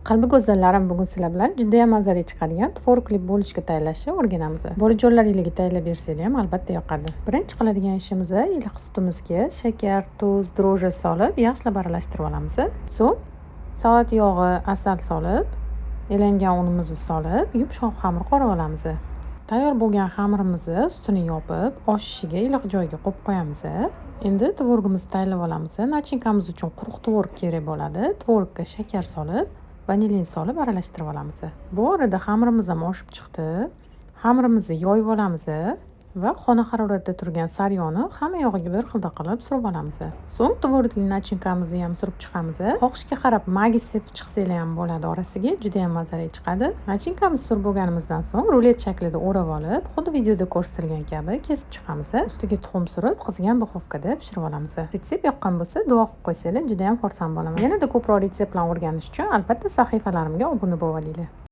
Qalbi go'zallarim, bugun sizlar bilan juda ham mazali chiqadigan tvorogli bo'lishga tayyorlashni o'rganamiz. Bolajonlaringizni tayyorlab bersanglar ham albatta yoqadi. Birinchi qiladigan ishimiz iliq sutimizga shakar, tuz, dro'jja solib yaxshilab aralashtirib olamiz. So'ng salat yog'i, asal solib, elangan unimizni solib, yumshoq xamir qorib olamiz. Tayyor bo'lgan xamirimizni ustini yopib, oshishiga iliq joyga qo'yib qo'yamiz. Endi tvorogimizni tayyorlab olamiz. Nachinkamiz uchun quruq tvorog kerak bo'ladi. Tvorogga shakar solib, vanilin solib aralashtirib olamiz. Bu orada xamirimiz ham oshib chiqdi. Xamirimizni yoyib olamiz va xona haroratida turgan saryoni hamma yog'iga bir xilda qilib surib olamiz. So'ng tvorogli nachinkamizni ham surib chiqamiz. Xohishga qarab magis sepib chiqsanglar ham bo'ladi orasiga, juda ham mazali chiqadi. Nachinkamizni surib bo'lganimizdan so'ng rulet shaklida o'rab olib, xuddi videoda ko'rsatilgan kabi kesib chiqamiz. Ustiga tuxum surib, qizigan duxovkada pishirib olamiz. Retsept yoqqan bo'lsa, duo qilib qo'ysanglar, juda ham xursand bo'laman. Yanada ko'proq retseptlarni o'rganish uchun albatta sahifalarimga obuna bo'lib olinglar.